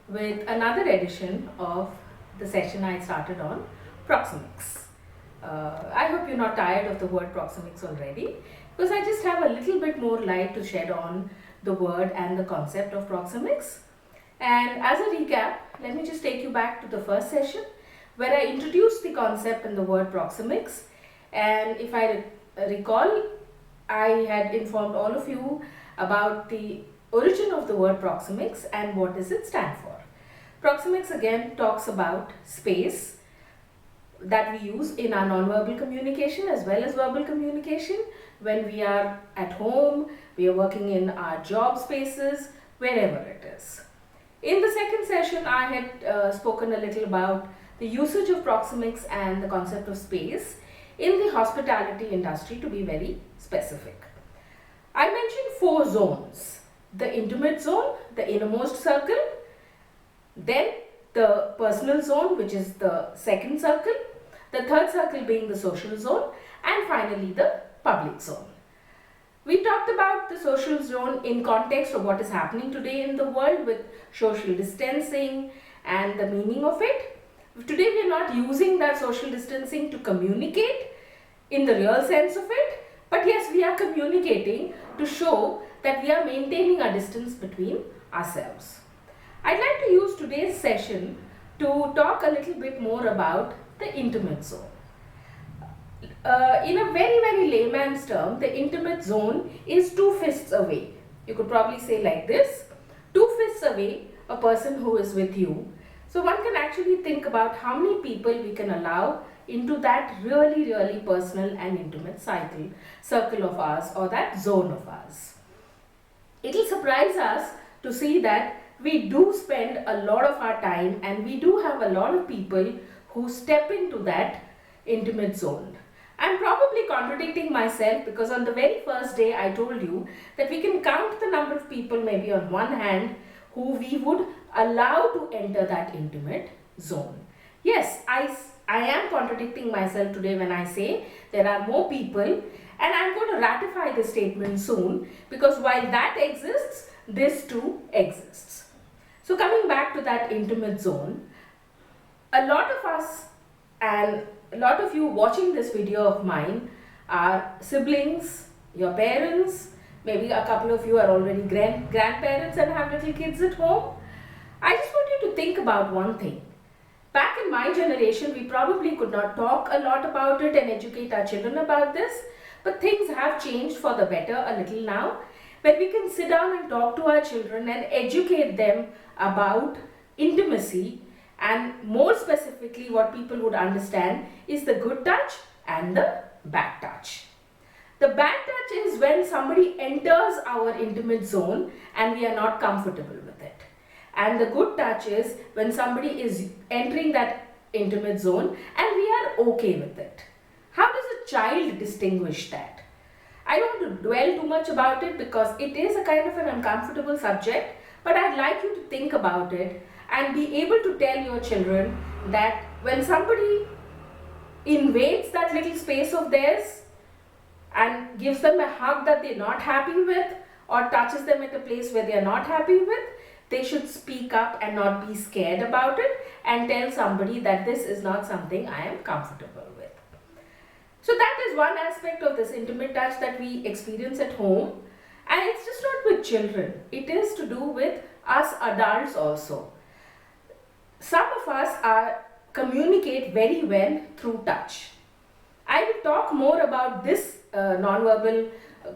with another edition of the session I started on proxemics. I hope you're not tired of the word proxemics already, because I just have a little bit more light to shed on the word and the concept of proxemics. And as a recap, let me just take you back to the first session where I introduced the concept and the word proxemics. And if I recall, I had informed all of you about the origin of the word proxemics and what does it stand for. Proxemics again talks about space that we use in our non-verbal communication as well as verbal communication when we are at home, we are working in our job spaces, wherever it is. In the second session, I had spoken a little about the usage of proxemics and the concept of space in the hospitality industry, to be very specific. I mentioned 4 zones: the intimate zone, the innermost circle, then the personal zone, which is the second circle, the third circle being the social zone, and finally the public zone. We talked about the social zone in context of what is happening today in the world with social distancing and the meaning of it. Today we are not using that social distancing to communicate in the real sense of it, but yes, we are communicating to show that we are maintaining a distance between ourselves. I'd like to use today's session to talk a little bit more about the intimate zone. In a very layman's term, the intimate zone is 2 fists away. You could probably say like this: 2 fists away, a person who is with you. So one can actually think about how many people we can allow into that really personal and intimate circle of ours, or that zone of ours. It will surprise us to see that we do spend a lot of our time and we do have a lot of people who step into that intimate zone. I'm probably contradicting myself because on the very first day I told you that we can count the number of people maybe on one hand who we would allow to enter that intimate zone. Yes, I am contradicting myself today when I say there are more people, and I'm going to ratify this statement soon, because while that exists, this too exists. So coming back to that intimate zone, a lot of us and a lot of you watching this video of mine are siblings, your parents, maybe a couple of you are already grandparents and have little kids at home. I just want you to think about one thing. Back in my generation, we probably could not talk a lot about it and educate our children about this, but things have changed for the better a little now, where we can sit down and talk to our children and educate them about intimacy, and more specifically what people would understand is the good touch and the bad touch. The bad touch is when somebody enters our intimate zone and we are not comfortable with it. And the good touch is when somebody is entering that intimate zone and we are okay with it. How does a child distinguish that? I don't want to dwell too much about it because it is a kind of an uncomfortable subject, but I'd like you to think about it and be able to tell your children that when somebody invades that little space of theirs and gives them a hug that they're not happy with, or touches them at a place where they're not happy with, they should speak up and not be scared about it and tell somebody that this is not something I am comfortable with. So that is one aspect of this intimate touch that we experience at home, and it's just not with children, it is to do with us adults also. Some of us communicate very well through touch. I will talk more about this non-verbal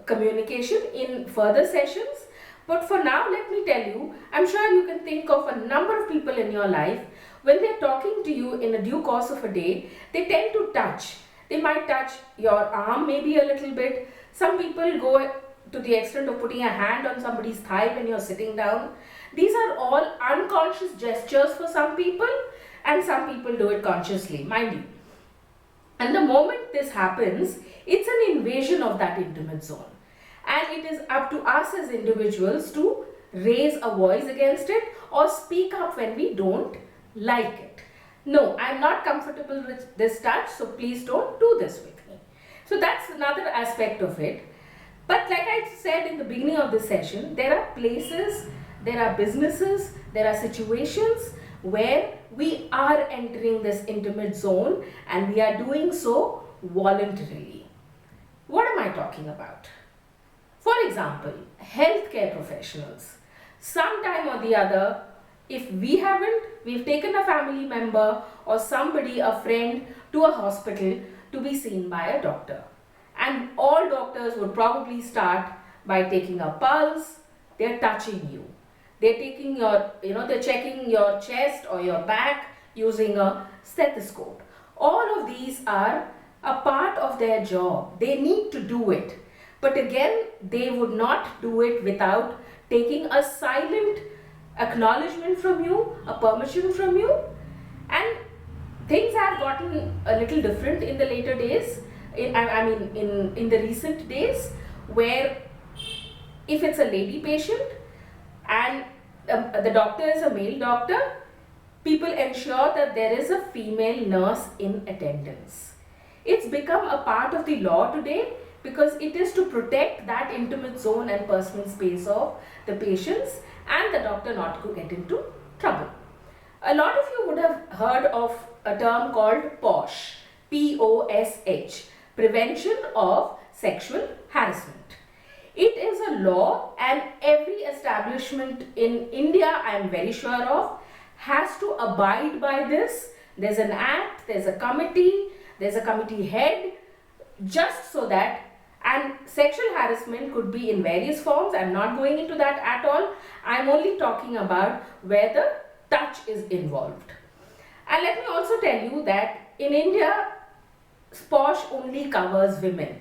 communication in further sessions, but for now let me tell you, I'm sure you can think of a number of people in your life, when they're talking to you in a due course of a day, they tend to touch. They might touch your arm maybe a little bit. Some people go to the extent of putting a hand on somebody's thigh when you're sitting down. These are all unconscious gestures for some people, and some people do it consciously, mind you. And the moment this happens, it's an invasion of that intimate zone. And it is up to us as individuals to raise a voice against it or speak up when we don't like it. No, I'm not comfortable with this touch, so please don't do this with me. So that's another aspect of it. But like I said in the beginning of this session, there are places, there are businesses, there are situations where we are entering this intimate zone and we are doing so voluntarily. What am I talking about? For example, healthcare professionals. Sometime or the other, if we've taken a family member or somebody, a friend, to a hospital to be seen by a doctor. And all doctors would probably start by taking a pulse, they're touching you. They're taking they're checking your chest or your back using a stethoscope. All of these are a part of their job. They need to do it. But again, they would not do it without taking a silent acknowledgement from you, a permission from you. And things have gotten a little different in the later days, in the recent days, where if it's a lady patient and the doctor is a male doctor, people ensure that there is a female nurse in attendance. It's become a part of the law today because it is to protect that intimate zone and personal space of the patients and the doctor not to get into trouble. A lot of you would have heard of a term called POSH, P-O-S-H, Prevention of Sexual Harassment. It is a law and every establishment in India, I am very sure of, has to abide by this. There's an act, there's a committee head, just so that, and sexual harassment could be in various forms. I'm not going into that at all. I'm only talking about where the touch is involved. And let me also tell you that in India, POSH only covers women.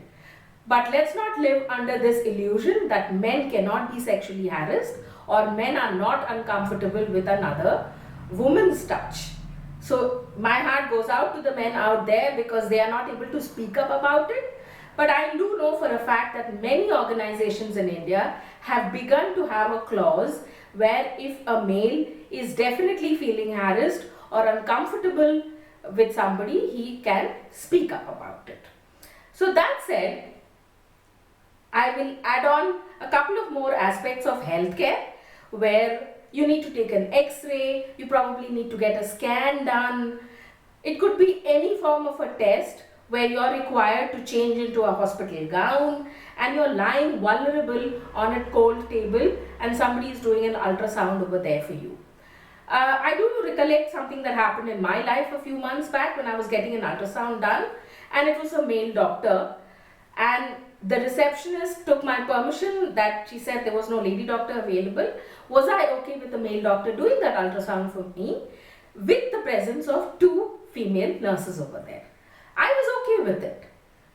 But let's not live under this illusion that men cannot be sexually harassed or men are not uncomfortable with another woman's touch. So my heart goes out to the men out there because they are not able to speak up about it. But I do know for a fact that many organizations in India have begun to have a clause where if a male is definitely feeling harassed or uncomfortable with somebody, he can speak up about it. So that said, I will add on a couple of more aspects of healthcare where you need to take an X-ray, you probably need to get a scan done. It could be any form of a test where you are required to change into a hospital gown and you're lying vulnerable on a cold table and somebody is doing an ultrasound over there for you. I do recollect something that happened in my life a few months back when I was getting an ultrasound done, and it was a male doctor, and the receptionist took my permission that she said there was no lady doctor available. Was I okay with the male doctor doing that ultrasound for me with the presence of two female nurses over there? I was okay with it.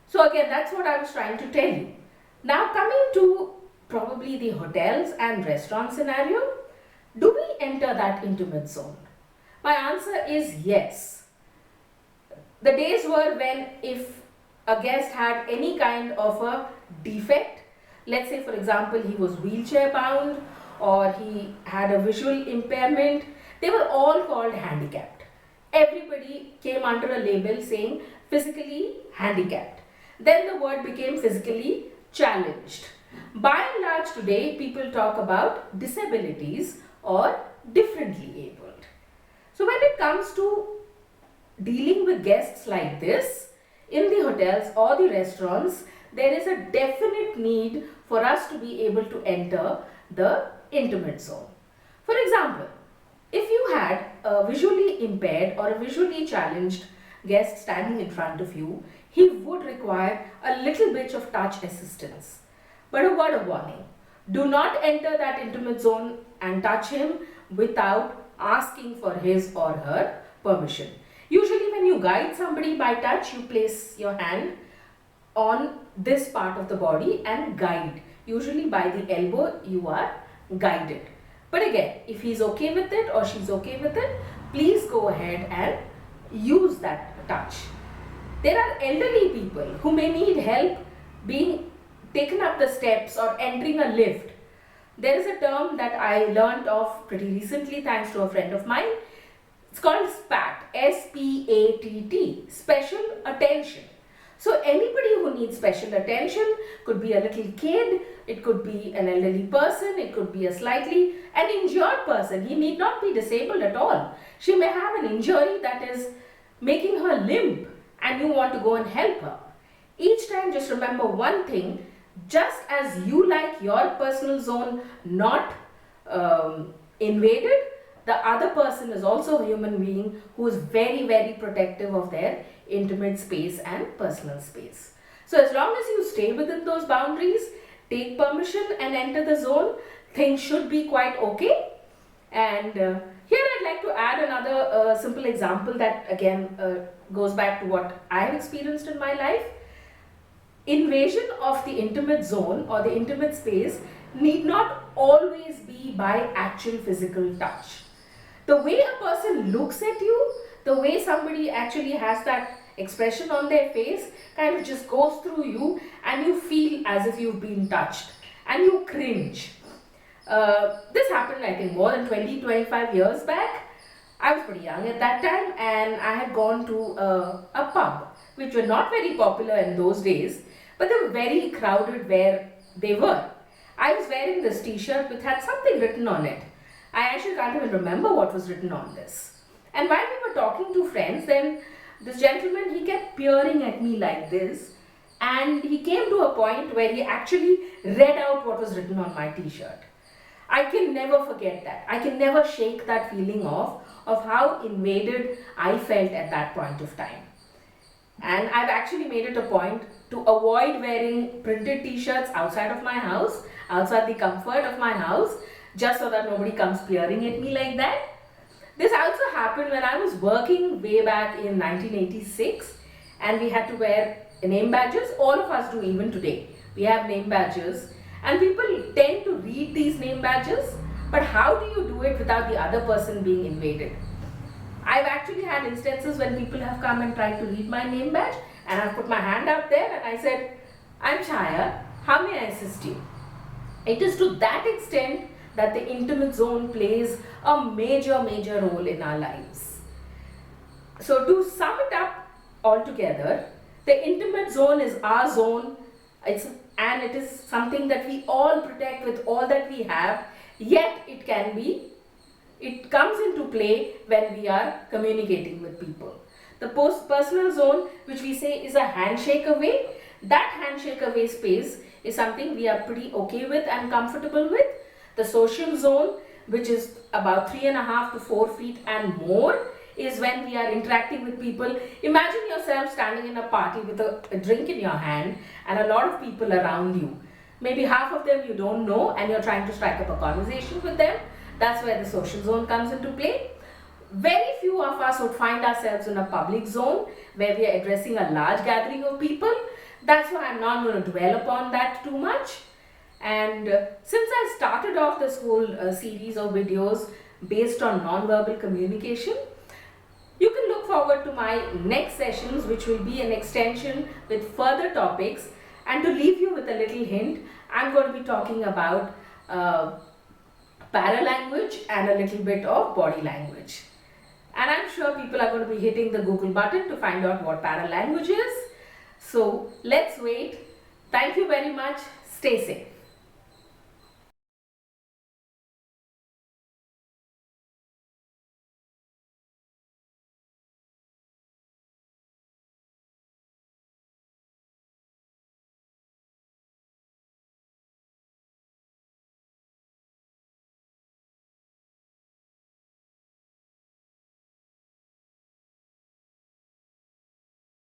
So again, that's what I was trying to tell you. Now coming to probably the hotels and restaurant scenario, do we enter that intimate zone? My answer is yes. The days were when if a guest had any kind of a defect, let's say for example he was wheelchair bound or he had a visual impairment, they were all called handicapped. Everybody came under a label saying physically handicapped. Then the word became physically challenged. By and large today people talk about disabilities or differently abled. So when it comes to dealing with guests like this in the hotels or the restaurants, there is a definite need for us to be able to enter the intimate zone. For example, if you had a visually impaired or a visually challenged guest standing in front of you, he would require a little bit of touch assistance. But a word of warning, do not enter that intimate zone and touch him without asking for his or her permission. Usually when you guide somebody by touch, you place your hand on this part of the body and guide. Usually by the elbow you are guided. But again, if he's okay with it or she's okay with it, please go ahead and use that touch. There are elderly people who may need help being taken up the steps or entering a lift. There is a term that I learned of pretty recently thanks to a friend of mine. It's called SPAT, S-P-A-T-T, special attention. So anybody who needs special attention, could be a little kid, it could be an elderly person, it could be an injured person. He need not be disabled at all. She may have an injury that is making her limp and you want to go and help her. Each time just remember one thing, just as you like your personal zone not invaded, the other person is also a human being who is very, very protective of their intimate space and personal space. So as long as you stay within those boundaries, take permission and enter the zone, things should be quite okay. And here I'd like to add another simple example that again goes back to what I have experienced in my life. Invasion of the intimate zone or the intimate space need not always be by actual physical touch. The way a person looks at you, the way somebody actually has that expression on their face kind of just goes through you and you feel as if you've been touched and you cringe. This happened I think more than 20-25 years back. I was pretty young at that time and I had gone to a pub which were not very popular in those days, but they were very crowded where they were. I was wearing this t-shirt which had something written on it. I actually can't even remember what was written on this. And while we were talking to friends, then this gentleman, he kept peering at me like this, and he came to a point where he actually read out what was written on my t-shirt. I can never forget that. I can never shake that feeling off of how invaded I felt at that point of time. And I've actually made it a point to avoid wearing printed t-shirts outside of my house, outside the comfort of my house, just so that nobody comes peering at me like that. This also happened when I was working way back in 1986 and we had to wear name badges. All of us do even today. We have name badges and people tend to read these name badges, but how do you do it without the other person being invaded? I've actually had instances when people have come and tried to read my name badge and I've put my hand up there and I said, "I'm Chaya, how may I assist you?" It is to that extent that the intimate zone plays a major role in our lives. So to sum it up altogether, the intimate zone is our zone, and it is something that we all protect with all that we have, yet it comes into play when we are communicating with people. The personal zone, which we say is a handshake away, that handshake away space is something we are pretty okay with and comfortable with. The social zone, which is about 3.5 to 4 feet and more, is when we are interacting with people. Imagine yourself standing in a party with a drink in your hand and a lot of people around you. Maybe half of them you don't know and you're trying to strike up a conversation with them. That's where the social zone comes into play. Very few of us would find ourselves in a public zone where we are addressing a large gathering of people. That's why I'm not going to dwell upon that too much. And since I started off this whole series of videos based on non-verbal communication, you can look forward to my next sessions, which will be an extension with further topics. And to leave you with a little hint, I'm going to be talking about paralanguage and a little bit of body language. And I'm sure people are going to be hitting the Google button to find out what paralanguage is. So let's wait. Thank you very much. Stay safe.